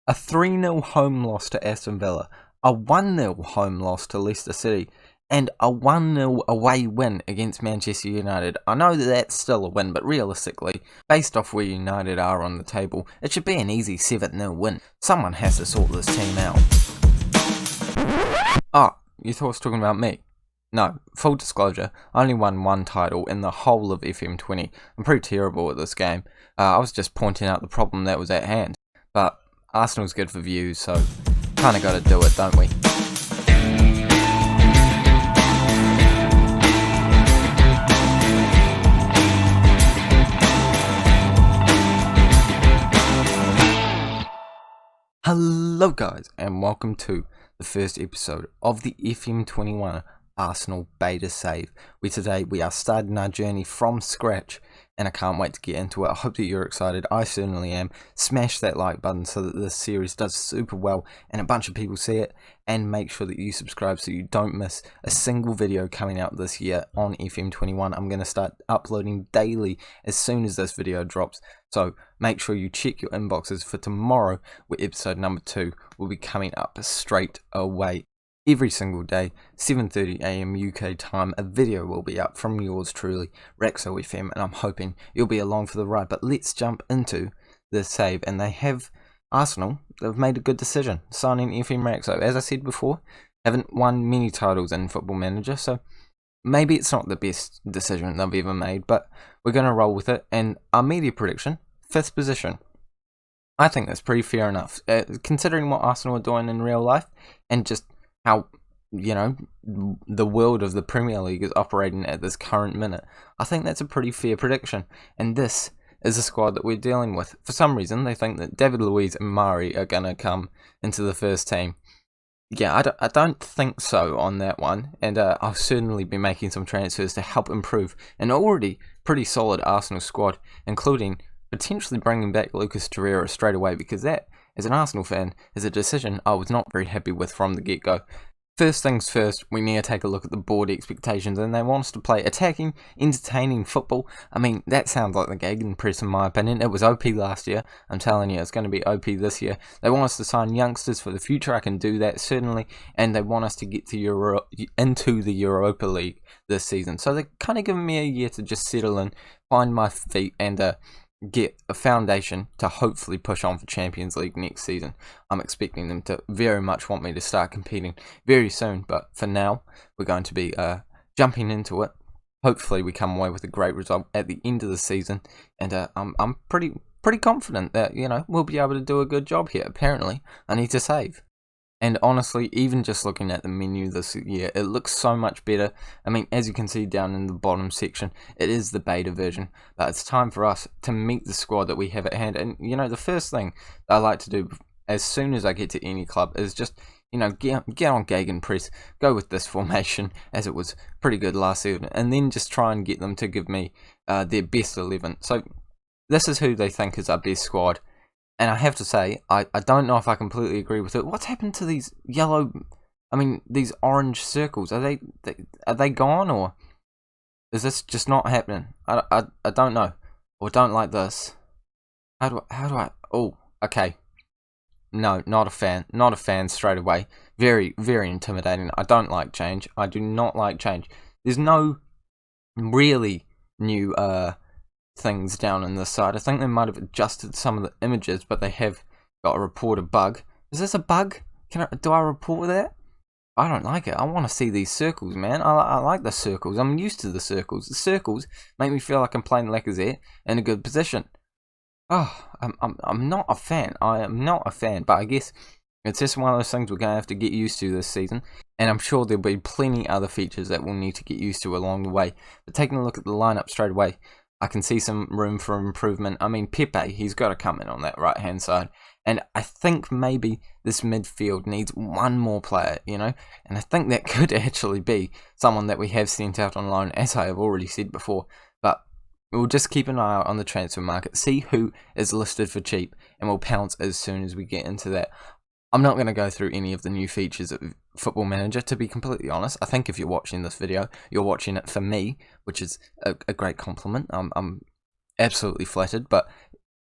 A 3-0 home loss to Aston Villa, a 1-0 home loss to Leicester City, and a 1-0 away win against Manchester United. I know that that's still a win, but realistically, based off where United are on the table, it should be an easy 7-0 win. Someone has to sort this team out. Oh, you thought I was talking about me? No, full disclosure, I only won one title in the whole of FM20. I'm pretty terrible at this game. I was just pointing out the problem that was at hand. But Arsenal's good for views, so kinda gotta do it, don't we? Hello guys, and welcome to the first episode of the FM21 Arsenal Beta Save, where today we are starting our journey from scratch, and I can't wait to get into it. I hope that you're excited. I certainly am. Smash that like button so that this series does super well and a bunch of people see it, and make sure that you subscribe so you don't miss a single video coming out this year on FM21. I'm going to start uploading daily as soon as this video drops, so make sure you check your inboxes for tomorrow, where episode number 2 will be coming up straight away. Every single day, 7:30 AM UK time, a video will be up from yours truly, Raxo FM, and I'm hoping you'll be along for the ride. But let's jump into the save, and Arsenal, they've made a good decision, signing FM Raxo. As I said before, haven't won many titles in Football Manager, so maybe it's not the best decision they've ever made, but we're going to roll with it. And our media prediction, 5th position. I think that's pretty fair enough, considering what Arsenal are doing in real life, and just how, the world of the Premier League is operating at this current minute. I think that's a pretty fair prediction, and this is a squad that we're dealing with. For some reason, they think that David Luiz and Mari are going to come into the first team. Yeah, I don't think so on that one, and I'll certainly be making some transfers to help improve an already pretty solid Arsenal squad, including potentially bringing back Lucas Torreira straight away, because that, as an Arsenal fan, is a decision I was not very happy with from the get-go. First things first, we need to take a look at the board expectations, and they want us to play attacking, entertaining football. I mean, that sounds like the Gegenpress in my opinion. It was OP last year. I'm telling you, it's going to be OP this year. They want us to sign youngsters for the future. I can do that, certainly. And they want us to get to into the Europa League this season. So they're kind of giving me a year to just settle in, find my feet, and get a foundation to hopefully push on for Champions League next season. I'm expecting them to very much want me to start competing very soon, but for now, we're going to be jumping into it. Hopefully we come away with a great result at the end of the season, and I'm pretty confident that, we'll be able to do a good job here. Apparently, I need to save. And honestly, even just looking at the menu this year, it looks so much better. I mean, as you can see down in the bottom section, it is the beta version. But it's time for us to meet the squad that we have at hand. And, the first thing I like to do as soon as I get to any club is just, get on Gegenpress, go with this formation, as it was pretty good last season, and then just try and get them to give me their best 11. So this is who they think is our best squad. And I have to say, I don't know if I completely agree with it. What's happened to these these orange circles? Are they gone, or is this just not happening? I don't know, or don't like this. How do I? Oh, okay. No, not a fan straight away. Very, very intimidating. I don't like change. I do not like change. There's no really new things down on this side. I think they might have adjusted some of the images, but they have got a report a bug. Is this a bug? Do I report that? I don't like it. I want to see these circles, man. I like the circles. I'm used to the circles. The circles make me feel like I'm playing Lacazette in a good position. Oh, I'm not a fan. I am not a fan, but I guess it's just one of those things we're going to have to get used to this season, and I'm sure there'll be plenty other features that we'll need to get used to along the way. But taking a look at the lineup straight away, I can see some room for improvement. I mean, Pepe, he's got to come in on that right-hand side. And I think maybe this midfield needs one more player, And I think that could actually be someone that we have sent out on loan, as I have already said before. But we'll just keep an eye out on the transfer market, see who is listed for cheap, and we'll pounce as soon as we get into that. I'm not going to go through any of the new features of Football Manager, to be completely honest. I think if you're watching this video, you're watching it for me, which is a great compliment. I'm absolutely flattered, but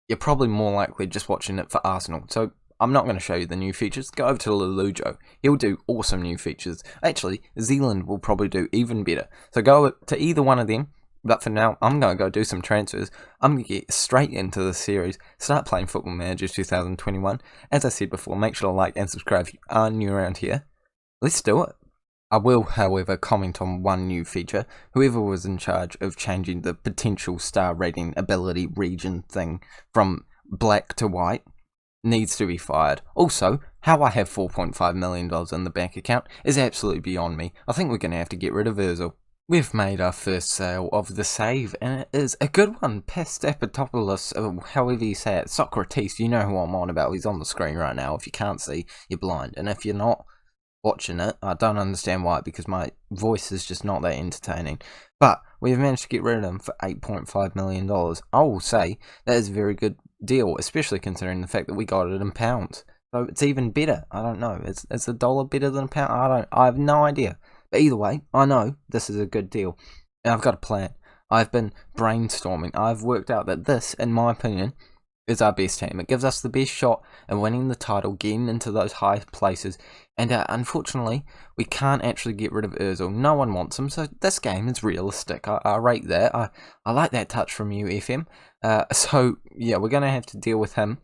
you're probably more likely just watching it for Arsenal. So I'm not going to show you the new features. Go over to Lelujo. He'll do awesome new features. Actually, Zealand will probably do even better. So go to either one of them. But for now, I'm going to go do some transfers. I'm going to get straight into the series. Start playing Football Manager 2021. As I said before, make sure to like and subscribe if you are new around here. Let's do it. I will, however, comment on one new feature. Whoever was in charge of changing the potential star rating ability region thing from black to white needs to be fired. Also, how I have $4.5 million in the bank account is absolutely beyond me. I think we're going to have to get rid of Ozil. We've made our first sale of the save, and it is a good one. Pastapatopoulos, however you say it. Socrates, you know who I'm on about. He's on the screen right now. If you can't see, you're blind. And if you're not watching it, I don't understand why, because my voice is just not that entertaining. But we've managed to get rid of him for $8.5 million. I will say that is a very good deal, especially considering the fact that we got it in pounds. So it's even better. I don't know. Is a dollar better than a pound? I have no idea. But either way, I know this is a good deal. And I've got a plan. I've been brainstorming. I've worked out that this, in my opinion, is our best team. It gives us the best shot at winning the title, getting into those high places. And unfortunately, we can't actually get rid of Ozil. No one wants him, so this game is realistic. I rate that. I like that touch from you, FM. So, yeah, we're going to have to deal with him.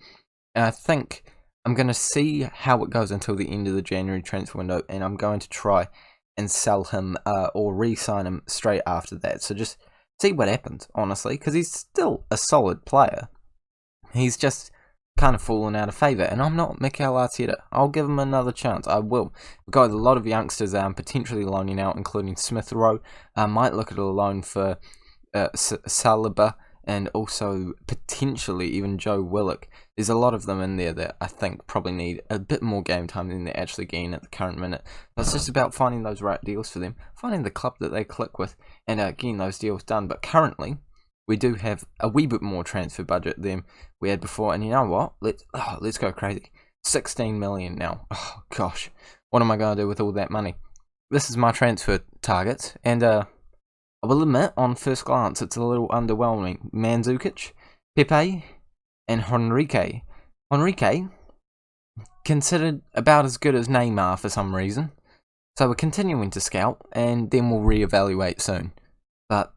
And I think I'm going to see how it goes until the end of the January transfer window, and I'm going to try and sell him or re-sign him straight after that. So just see what happens, honestly, because he's still a solid player. He's just kind of fallen out of favour, and I'm not Mikel Arteta. I'll give him another chance. I will. We've got a lot of youngsters potentially loaning out, including Smith Rowe. I might look at a loan for Saliba, and also potentially even Joe Willock. There's a lot of them in there that I think probably need a bit more game time than they're actually getting at the current minute. But it's just about finding those right deals for them, finding the club that they click with, and getting those deals done. But currently, we do have a wee bit more transfer budget than we had before, and you know what? Let's go crazy. 16 million now. Oh gosh, what am I going to do with all that money? This is my transfer targets, and I will admit, on first glance, it's a little underwhelming. Mandzukic, Pepe, and Henrique. Henrique, considered about as good as Neymar for some reason. So we're continuing to scout, and then we'll reevaluate soon. But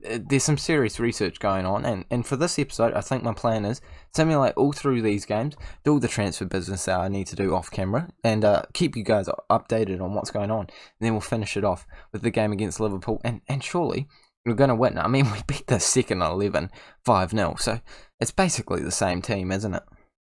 there's some serious research going on, and for this episode, I think my plan is simulate all through these games, do all the transfer business that I need to do off camera, and keep you guys updated on what's going on. And then we'll finish it off with the game against Liverpool, and surely we're going to win. I mean, we beat the second 11 5-0, so it's basically the same team, isn't it?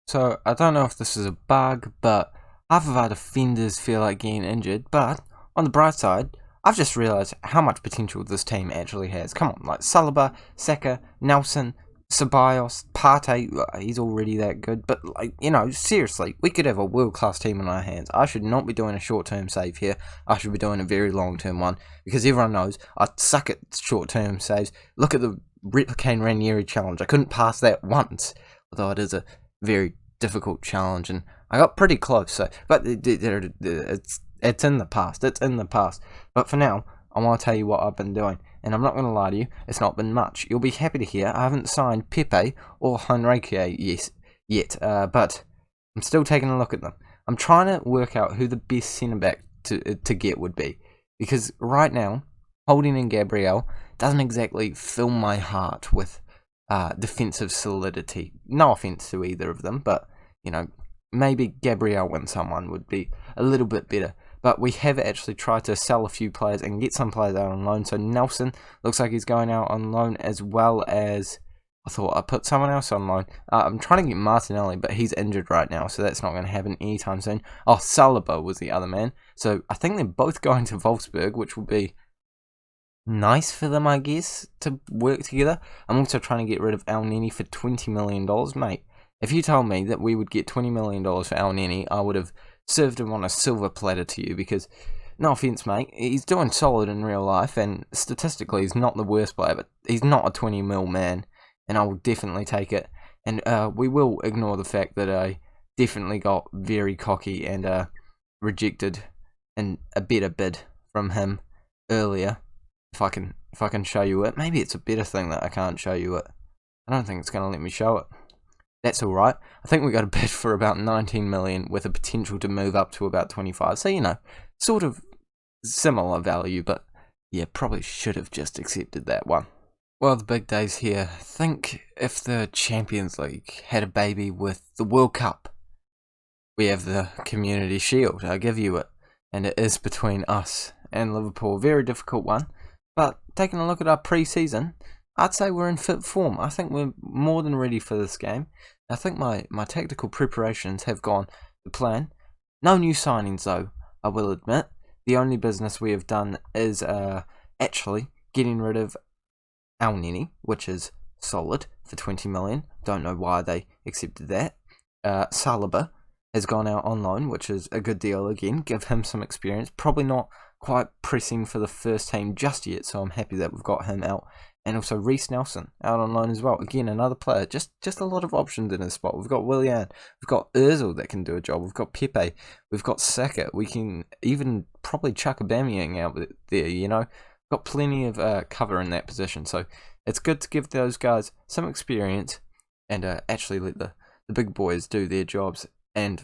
So I don't know if this is a bug, but half of our defenders feel like getting injured. But on the bright side, I've just realised how much potential this team actually has. Come on, like Saliba, Saka, Nelson, Ceballos, Partey, he's already that good. But, like, you know, seriously, we could have a world-class team in our hands. I should not be doing a short-term save here. I should be doing a very long-term one. Because everyone knows I suck at short-term saves. Look at the Replicane Ranieri challenge. I couldn't pass that once. Although it is a very difficult challenge. And I got pretty close. So, but it's in the past. It's in the past. But for now, I want to tell you what I've been doing. And I'm not going to lie to you, it's not been much. You'll be happy to hear I haven't signed Pepe or Henrique yet. But I'm still taking a look at them. I'm trying to work out who the best centre-back to get would be. Because right now, Holding and Gabriel doesn't exactly fill my heart with defensive solidity. No offence to either of them, but, you know, maybe Gabriel when someone would be a little bit better. But we have actually tried to sell a few players and get some players out on loan. So Nelson looks like he's going out on loan, as well as I thought I put someone else on loan. I'm trying to get Martinelli, but he's injured right now, so that's not going to happen anytime soon. Oh, Saliba was the other man. So I think they're both going to Wolfsburg, which will be nice for them, I guess, to work together. I'm also trying to get rid of El Neni for $20 million, mate. If you told me that we would get $20 million for El Neni, I would have served him on a silver platter to you, because, no offence, mate, he's doing solid in real life, and statistically he's not the worst player, but he's not a 20 mil man, and I will definitely take it. And we will ignore the fact that I definitely got very cocky and rejected a better bid from him earlier. If I can show you it. Maybe it's a better thing that I can't show you it. I don't think it's going to let me show it. That's alright. I think we got a bid for about 19 million with a potential to move up to about 25. So, you know, sort of similar value, but yeah, probably should have just accepted that one. Well, the big day's here. Think if the Champions League had a baby with the World Cup. We have the Community Sheild, I give you it. And it is between us and Liverpool. Very difficult one. But taking a look at our pre-season, I'd say we're in fit form. I think we're more than ready for this game. I think my tactical preparations have gone to plan. No new signings though, I will admit. The only business we have done is actually getting rid of Tierney, which is solid for 20 million. Don't know why they accepted that. Saliba has gone out on loan, which is a good deal again. Give him some experience. Probably not quite pressing for the first team just yet, so I'm happy that we've got him out. And also Reece Nelson out on loan as well. Again, another player. Just a lot of options in his spot. We've got Willian. We've got Ozil that can do a job. We've got Pepe. We've got Saka. We can even probably chuck Aubameyang out there, you know. Got plenty of cover in that position. So it's good to give those guys some experience and actually let the big boys do their jobs. And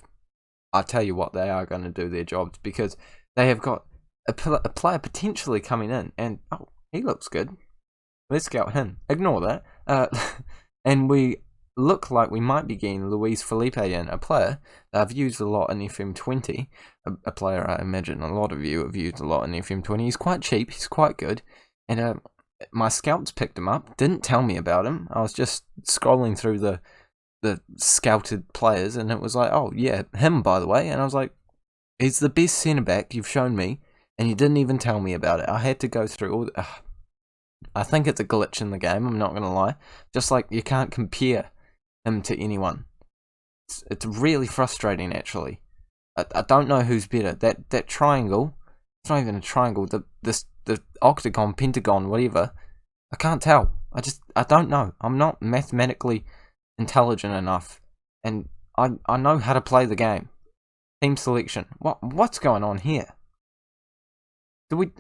I tell you what, they are going to do their jobs because they have got a player potentially coming in. And, oh, he looks good. Let's scout him. Ignore that. And we look like we might be getting Luis Felipe in, a player that I've used a lot in FM20. A player I imagine a lot of you have used a lot in FM20. He's quite cheap. He's quite good. And my scouts picked him up. Didn't tell me about him. I was just scrolling through the scouted players, and it was like, oh yeah, him by the way. And I was like, he's the best centre back you've shown me, and you didn't even tell me about it. I had to go through all. I think it's a glitch in the game, I'm not going to lie. Just like you can't compare him to anyone. It's really frustrating, actually. I don't know who's better. That triangle, it's not even a triangle, the octagon, pentagon, whatever, I can't tell. I don't know. I'm not mathematically intelligent enough, and I know how to play the game. Team selection. What's going on here?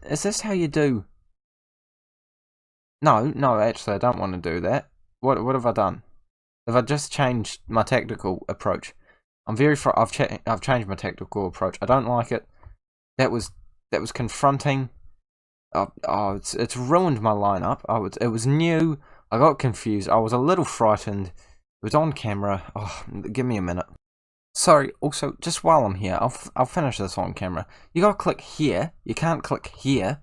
Is this how you do... No, actually, I don't want to do that. What have I done? Have I just changed my tactical approach? I've changed my tactical approach. I don't like it. That was confronting. It's ruined my lineup. It was new. I got confused. I was a little frightened. It was on camera. Oh, give me a minute. Sorry. Also, just while I'm here, I'll finish this on camera. You gotta click here. You can't click here.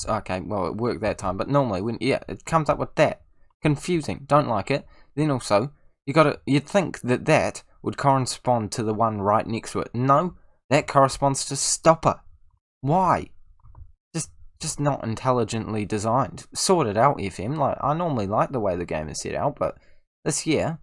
Okay, well, it worked that time, but normally it comes up with that. Confusing, don't like it. Then also, you'd think that would correspond to the one right next to it. No, that corresponds to stopper. Why? Just not intelligently designed. Sort it out, FM. Like, I normally like the way the game is set out, but this year,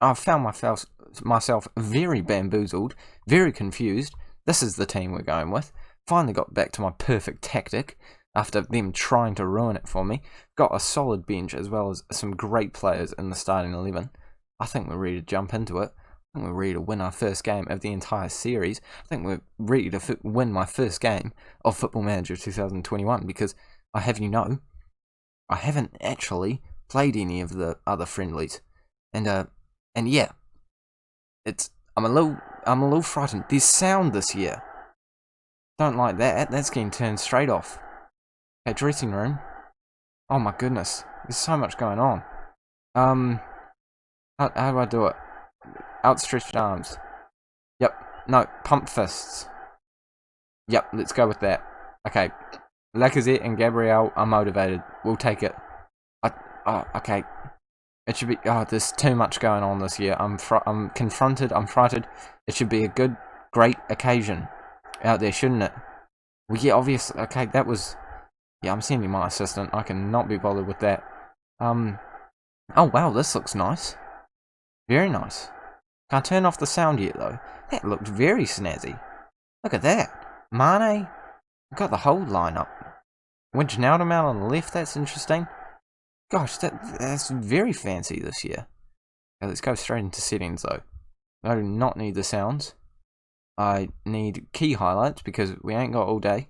I've found myself very bamboozled, very confused. This is the team we're going with. Finally got back to my perfect tactic after them trying to ruin it for me. Got a solid bench as well as some great players in the starting 11. I think we're ready to jump into it. I think we're ready to win our first game of the entire series. I think we're ready to win my first game of Football Manager 2021 because I have you know, I haven't actually played any of the other friendlies. And yeah, I'm a little frightened. There's sound this year. Don't like that. That's getting turned straight off. Okay, dressing room. Oh my goodness. There's so much going on. How do I do it? Outstretched arms. Yep. No, pump fists. Yep, let's go with that. Okay. Lacazette and Gabriel are motivated. We'll take it. Okay. It should be... Oh, there's too much going on this year. I'm confronted. I'm frightened. It should be a good, great occasion out there, shouldn't it? Well, yeah, obviously. Okay, that was... Yeah, I'm sending my assistant. I cannot be bothered with that. Oh, wow, this looks nice. Very nice. Can't turn off the sound yet, though. That looked very snazzy. Look at that. Mane. We've got the whole lineup. Wijnaldum out on the left. That's interesting. Gosh, that's very fancy this year. Okay, let's go straight into settings, though. I do not need the sounds. I need key highlights because we ain't got all day.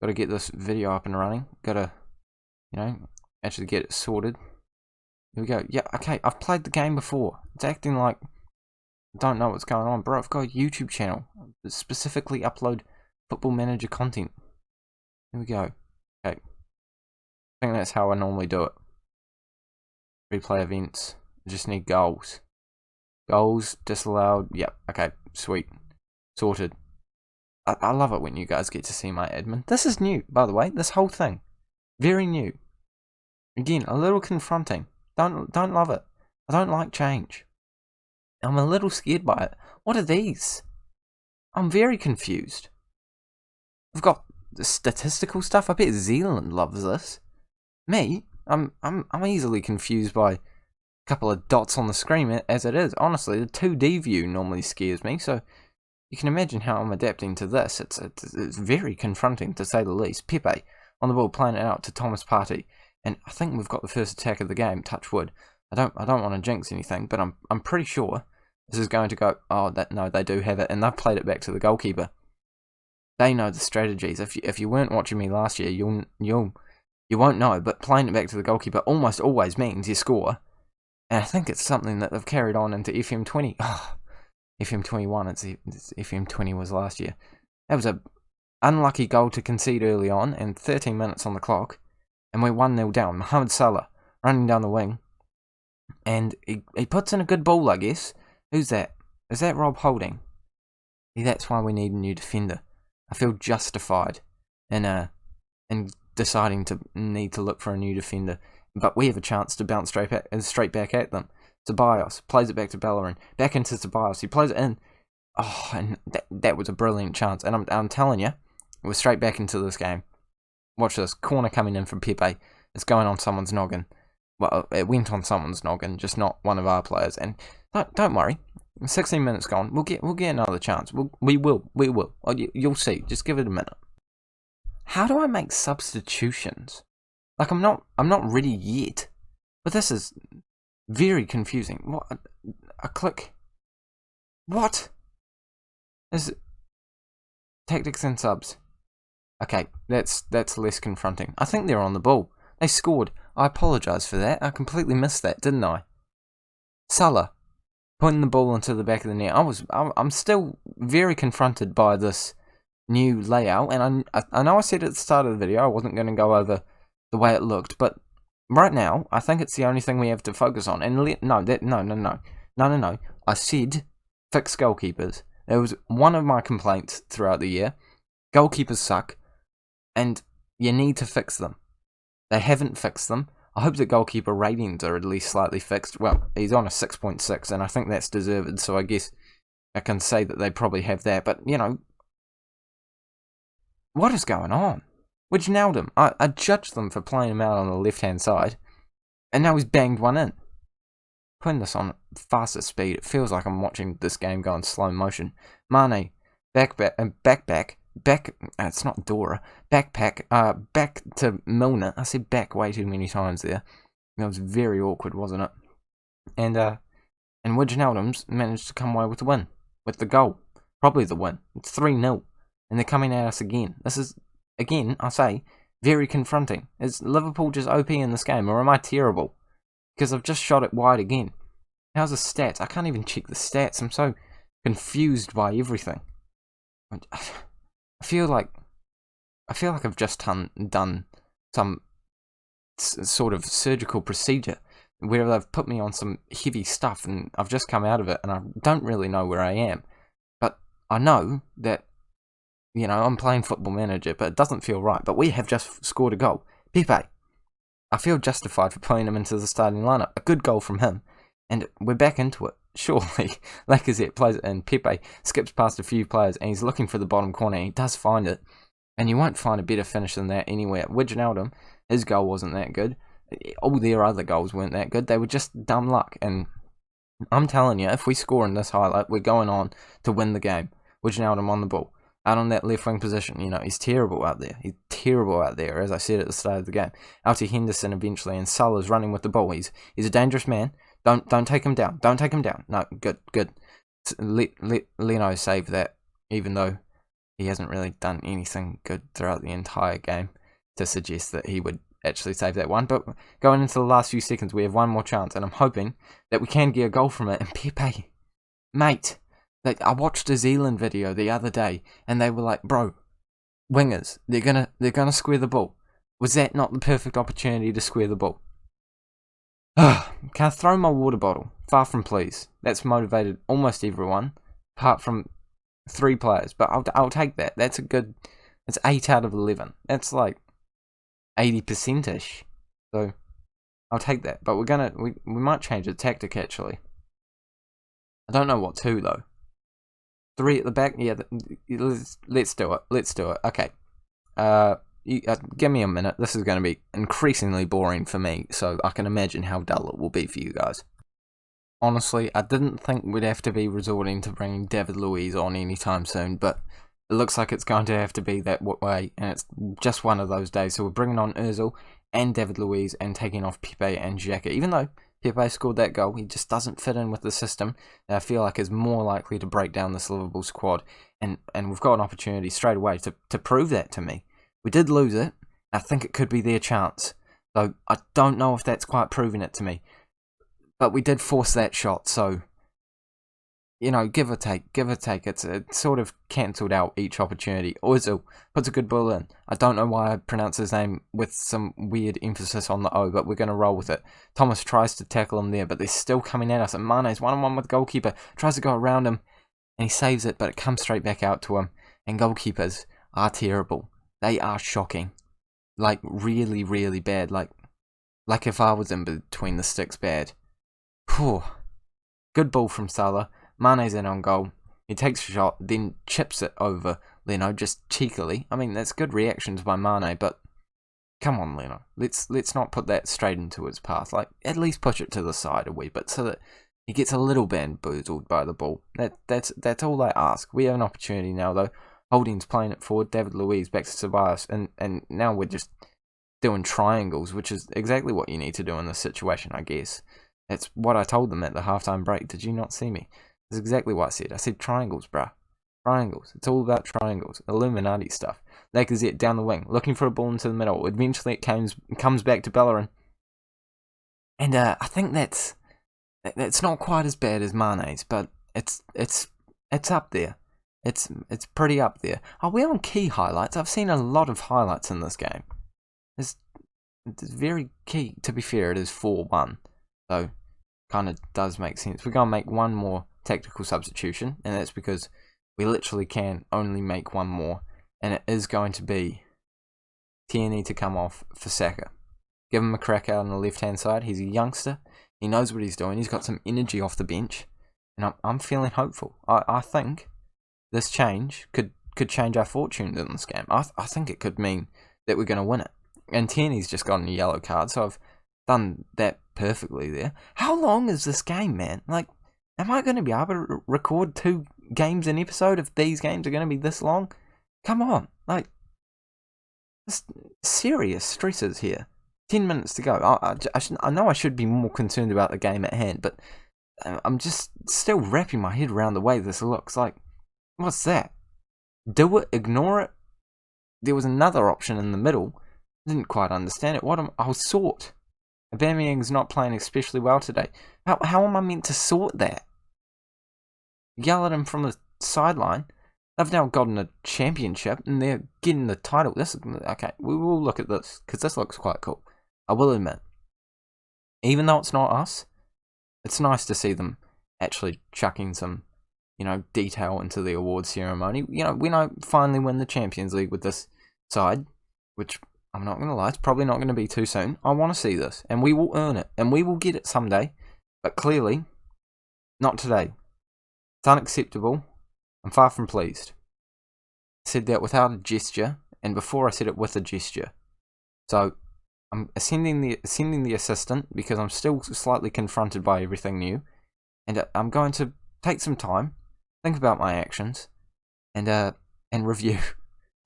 Got to get this video up and running. Got to, actually get it sorted. Here we go. Yeah, okay, I've played the game before. It's acting like I don't know what's going on. Bro, I've got a YouTube channel that specifically upload Football Manager content. Here we go. Okay. I think that's how I normally do it. Replay events. I just need goals. Goals disallowed. Yep. Okay. Sweet. Sorted. I love it when you guys get to see my admin. This is new, by the way. This whole thing. Very new. Again, a little confronting. Don't love it. I don't like change. I'm a little scared by it. What are these? I'm very confused. I've got the statistical stuff. I bet Zealand loves this. Me? I'm easily confused by a couple of dots on the screen as it is. Honestly, the 2D view normally scares me, so you can imagine how I'm adapting to this. It's very confronting, to say the least. Pepe on the ball, playing it out to Thomas Partey, and I think we've got the first attack of the game. Touch wood. I don't want to jinx anything, but I'm pretty sure this is going to go. Oh, no, they do have it, and they've played it back to the goalkeeper. They know the strategies. If you weren't watching me last year, you won't know. But playing it back to the goalkeeper almost always means you score, and I think it's something that they've carried on into FM20. Oh, FM21. It's FM20 was last year. That was a unlucky goal to concede early on, and 13 minutes on the clock, and we're 1-0 down. Mohamed Salah running down the wing, and he puts in a good ball, I guess. Who's that? Is that Rob Holding? Yeah, that's why we need a new defender. I feel justified in deciding to need to look for a new defender, but we have a chance to bounce straight back at them. Ceballos plays it back to Bellerin, back into Ceballos. He plays it in. Oh, and that was a brilliant chance. And I'm telling you, we're straight back into this game. Watch this corner coming in from Pepe. It's going on someone's noggin. Well, it went on someone's noggin, just not one of our players. And don't worry, 16 minutes gone. We'll get another chance. We will. Oh, you'll see. Just give it a minute. How do I make substitutions? Like I'm not ready yet. But this is very confusing. What? A click. What? Is it tactics and subs? Okay, that's less confronting. I think they're on the ball. They scored. I apologise for that. I completely missed that, didn't I? Salah putting the ball into the back of the net. I'm still very confronted by this new layout, and I know I said at the start of the video I wasn't going to go over the way it looked, but right now I think it's the only thing we have to focus on. And no. I said fix goalkeepers. It was one of my complaints throughout the year. Goalkeepers suck, and you need to fix them. They haven't fixed them. I hope that goalkeeper ratings are at least slightly fixed. Well, he's on a 6.6, and I think that's deserved, so I guess I can say that they probably have that. But, you know, what is going on? Wijnaldum, I judged them for playing him out on the left-hand side, and now he's banged one in. Putting this on faster speed, it feels like I'm watching this game go in slow motion. Mane, back, it's not Dora, backpack, back to Milner. I said back way too many times there. That was very awkward, wasn't it? And Wijnaldum's managed to come away with the win, with the goal. Probably the win. It's 3-0, and they're coming at us again. This is, again, I say, very confronting. Is Liverpool just OP in this game, or am I terrible? Because I've just shot it wide again. How's the stats? I can't even check the stats. I'm so confused by everything. I feel like I've just done some sort of surgical procedure where they've put me on some heavy stuff, and I've just come out of it, and I don't really know where I am. But I know that, you know, I'm playing Football Manager, but it doesn't feel right. But we have just scored a goal. Pepe. I feel justified for putting him into the starting lineup. A good goal from him, and we're back into it. Surely, Lacazette plays it in. Pepe skips past a few players, and he's looking for the bottom corner. And he does find it, and you won't find a better finish than that anywhere. Wijnaldum, his goal wasn't that good. All their other goals weren't that good. They were just dumb luck. And I'm telling you, if we score in this highlight, we're going on to win the game. Wijnaldum on the ball, out on that left wing position. You know, he's terrible out there. He's terrible out there, as I said at the start of the game. Out to Henderson eventually, and Salah's running with the ball. He's a dangerous man. Don't take him down. Don't take him down. No, good. Let Leno save that, even though he hasn't really done anything good throughout the entire game to suggest that he would actually save that one. But going into the last few seconds, we have one more chance, and I'm hoping that we can get a goal from it. And Pepe, mate, I watched a Zealand video the other day, and they were like, bro, wingers, they're gonna square the ball. Was that not the perfect opportunity to square the ball? Can I throw my water bottle? Far from pleased. That's motivated almost everyone, apart from 3 players. But I'll take that. That's 8 out of 11. That's like 80%ish. So I'll take that. But we might change the tactic actually. I don't know what to though. 3 at the back. Yeah, let's do it. Let's do it. Okay. Give me a minute. This is going to be increasingly boring for me, so I can imagine how dull it will be for you guys. Honestly, I didn't think we'd have to be resorting to bringing David Luiz on anytime soon, but it looks like it's going to have to be that way, and it's just one of those days. So we're bringing on Ozil and David Luiz and taking off Pepe and Xhaka. Even though Pepe scored that goal, he just doesn't fit in with the system that I feel like is more likely to break down this Liverpool squad, and we've got an opportunity straight away to prove that to me. We did lose it. I think it could be their chance, though I don't know if that's quite proving it to me. But we did force that shot, so, you know, give or take. It's sort of cancelled out each opportunity. Ozil puts a good ball in. I don't know why I pronounce his name with some weird emphasis on the O, but we're going to roll with it. Thomas tries to tackle him there, but they're still coming at us. And Mane's 1-on-1 with the goalkeeper. Tries to go around him, and he saves it, but it comes straight back out to him. And goalkeepers are terrible. They are shocking. Like, really, really bad. Like if I was in between the sticks bad. Whew. Good ball from Salah. Mane's in on goal. He takes a shot, then chips it over Leno just cheekily. I mean, that's good reactions by Mane, but come on, Leno. Let's not put that straight into his path. Like, at least push it to the side a wee bit so that he gets a little bamboozled by the ball. That's all I ask. We have an opportunity now, though. Holding's playing it forward. David Luiz back to Ceballos, and now we're just doing triangles, which is exactly what you need to do in this situation, I guess. That's what I told them at the halftime break. Did you not see me? That's exactly what I said. I said triangles, bruh. Triangles. It's all about triangles. Illuminati stuff. Lacazette down the wing, looking for a ball into the middle. Eventually it comes back to Bellerin. And I think that's not quite as bad as Mane's, but it's up there. It's pretty up there. Are we on key highlights? I've seen a lot of highlights in this game. It's very key. To be fair, it is 4-1. So, kind of does make sense. We're going to make one more tactical substitution, and that's because we literally can only make one more, and it is going to be Tierney to come off for Saka. Give him a crack out on the left-hand side. He's a youngster. He knows what he's doing. He's got some energy off the bench, and I'm feeling hopeful. I think this change could change our fortunes in this game. I think it could mean that we're going to win it. And Tierney's just gotten a yellow card, so I've done that perfectly there. How long is this game, man? Like, am I going to be able to record 2 games an episode if these games are going to be this long? Come on. Like, serious stresses here. 10 minutes to go. I know I should be more concerned about the game at hand, but I'm just still wrapping my head around the way this looks. Like, what's that? Do it, ignore it. There was another option in the middle. Didn't quite understand it. I'll sort. Aubameyang's not playing especially well today. How am I meant to sort that? Yell at him from the sideline. They've now gotten a championship and they're getting the title. Okay, we will look at this because this looks quite cool. I will admit, even though it's not us, it's nice to see them actually chucking some, detail into the award ceremony. We don't finally win the Champions League with this side, which I'm not going to lie, it's probably not going to be too soon. I want to see this, and we will earn it, and we will get it someday, but clearly, not today. It's unacceptable. I'm far from pleased. I said that without a gesture, and before I said it with a gesture. So, I'm sending the assistant, because I'm still slightly confronted by everything new, and I'm going to take some time, think about my actions, and review.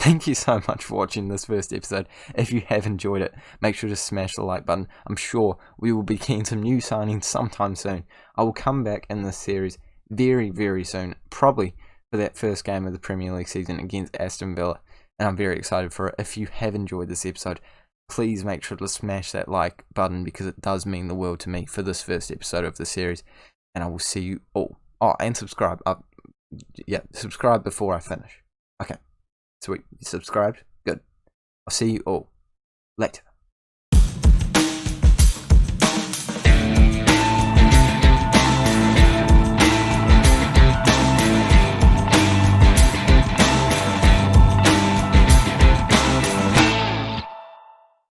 Thank you so much for watching this first episode. If you have enjoyed it, make sure to smash the like button. I'm sure we will be getting some new signings sometime soon. I will come back in this series very, very soon, probably for that first game of the Premier League season against Aston Villa, and I'm very excited for it. If you have enjoyed this episode, please make sure to smash that like button because it does mean the world to me for this first episode of the series. And I will see you all. Oh, and subscribe. Subscribe before I finish. Okay, sweet. You subscribed? Good. I'll see you all later.